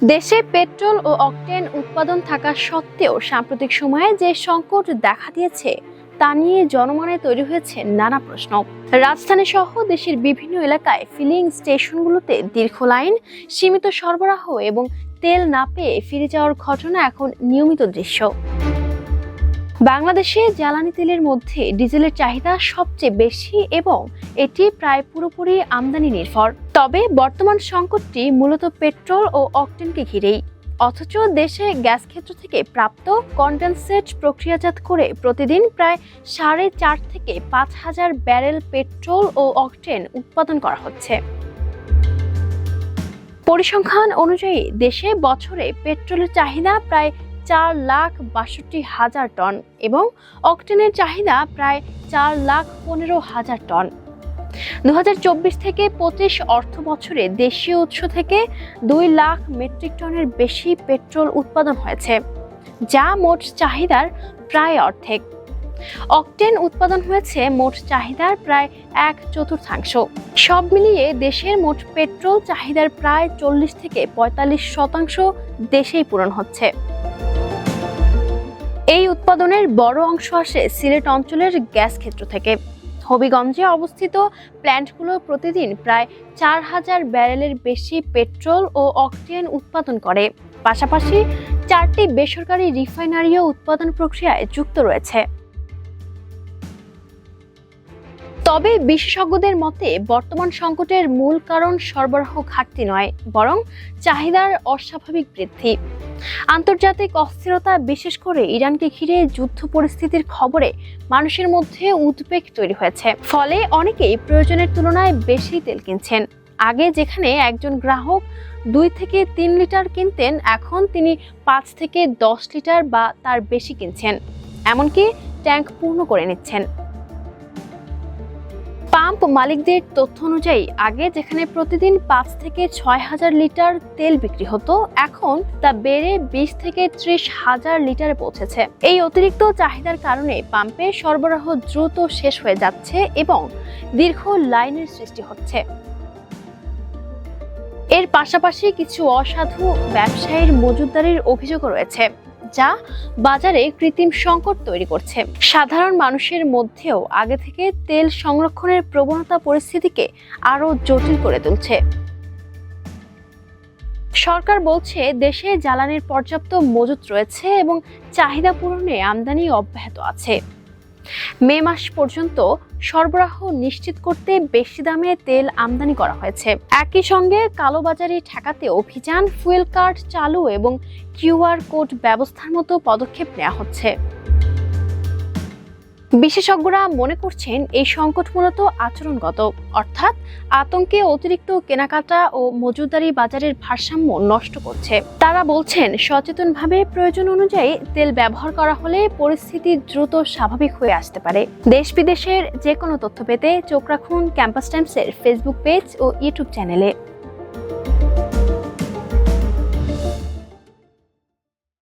দেশে পেট্রোল ও অকটেন উৎপাদন থাকা সত্ত্বেও সাম্প্রতিক সময়ে যে সংকট দেখা দিয়েছে তা নিয়ে জনমনে তৈরি হয়েছে নানা প্রশ্ন। রাজধানী সহ দেশের বিভিন্ন এলাকায় ফিলিং স্টেশনগুলোতে দীর্ঘ লাইন, সীমিত সরবরাহ এবং তেল না পেয়ে ফিরে যাওয়ার ঘটনা এখন নিয়মিত দৃশ্য। বাংলাদেশে জ্বালানি তেলের মধ্যে ডিজেলের চাহিদা সবচেয়ে বেশি এবং এটি প্রায় পুরোপুরি আমদানি নির্ভর। তবে বর্তমান সংকটটি মূলত পেট্রোল ও অকটেনকে ঘিরেই। অথচ দেশে গ্যাস ক্ষেত্র থেকে প্রাপ্ত কনডেনসেট প্রক্রিয়াজাত করে প্রতিদিন প্রায় 4.5 থেকে 5,000 ব্যারেল পেট্রোল ও অকটেন উৎপাদন করা হচ্ছে। পরিসংখ্যান অনুযায়ী দেশে বছরে পেট্রোলের চাহিদা প্রায় 4,62,000 টন এবং অকটেনের চাহিদা প্রায় 4,15,000 টন। 2024 থেকে 25 অর্থ বছরে দেশীয় উৎস থেকে 2 লাখ মেট্রিক টনের বেশি পেট্রোল উৎপাদন হয়েছে, যা মোট চাহিদার প্রায় অর্ধেক। অকটেন উৎপাদন হয়েছে মোট চাহিদার প্রায় 1/4। সব মিলিয়ে দেশের মোট পেট্রোল চাহিদার প্রায় 40 থেকে 45% দেশেই পূরণ হচ্ছে। এই উৎপাদনের বড় অংশ আসে সিলেট অঞ্চলের গ্যাস ক্ষেত্র থেকে। হবিগঞ্জে অবস্থিত প্ল্যান্টগুলো প্রতিদিন প্রায় 4,000 ব্যারেলের বেশি পেট্রোল ও অকটেন উৎপাদন করে। পাশাপাশি 4টি বেসরকারি রিফাইনারিও উৎপাদন প্রক্রিয়ায় যুক্ত রয়েছে। তবে বিশেষজ্ঞদের মতে বর্তমান সংকটের মূল কারণ সরবরাহ ঘাটতি নয়, বরং চাহিদার অস্বাভাবিক বৃদ্ধি। আন্তর্জাতিক অস্থিরতা, বিশেষ করে ইরানকে ঘিরে যুদ্ধ পরিস্থিতির খবরে মানুষের মধ্যে উদ্বেগ তৈরি হয়েছে। ফলে অনেকেই প্রয়োজনের তুলনায় বেশি তেল কিনছেন। আগে যেখানে একজন গ্রাহক 2 থেকে 3 লিটার কিনতেন, এখন তিনি 5 থেকে 10 লিটার বা তার বেশি কিনছেন, এমনকি ট্যাঙ্ক পূর্ণ করে নিচ্ছেন। পাম্প মালিকদের তথ্য অনুযায়ী আগে যেখানে প্রতিদিন 5 থেকে 6,000 লিটার তেল বিক্রি হতো, এখন তা বেড়ে 20 থেকে 30,000 লিটারে পৌঁছেছে। এই অতিরিক্ত চাহিদার কারণে পাম্পে সরবরাহ দ্রুত শেষ হয়ে যাচ্ছে এবং দীর্ঘ লাইনের সৃষ্টি হচ্ছে। এর পাশাপাশি কিছু অসাধু ব্যবসায়ীর মজুতদারির অভিযোগও রয়েছে, যা বাজারে কৃত্রিম সংকট তৈরি করছে। সাধারণ মানুষের মধ্যেও আগে থেকে তেল সংরক্ষণের প্রবণতা পরিস্থিতিকে আরো জটিল করে তুলছে। সরকার বলছে দেশে জ্বালানির পর্যাপ্ত মজুত রয়েছে এবং চাহিদা পূরণে আমদানি অব্যাহত আছে। মে মাস পর্যন্ত সরবরাহ নিশ্চিত করতে বেশি দামে তেল আমদানি করা হয়েছে। একই সঙ্গে কালোবাজারি ঠেকাতে অভিযান, ফুয়েল কার্ড চালু এবং QR কোড ব্যবস্থার মতো পদক্ষেপ নেওয়া হচ্ছে। বিশেষজ্ঞরা মনে করছেন এই সংকট মূলত আচরণগত, অর্থাৎ আতঙ্কে অতিরিক্ত কেনাকাটা ও মজুতদারি বাজারের ভারসাম্য নষ্ট করছে। তারা বলছেন সচেতনভাবে প্রয়োজন অনুযায়ী তেল ব্যবহার করা হলে পরিস্থিতি দ্রুত স্বাভাবিক হয়ে আসতে পারে। দেশ বিদেশের যে কোনো তথ্য পেতে চোখ রাখুন ক্যাম্পাস টাইমসের ফেসবুক পেজ ও ইউটিউব চ্যানেলে।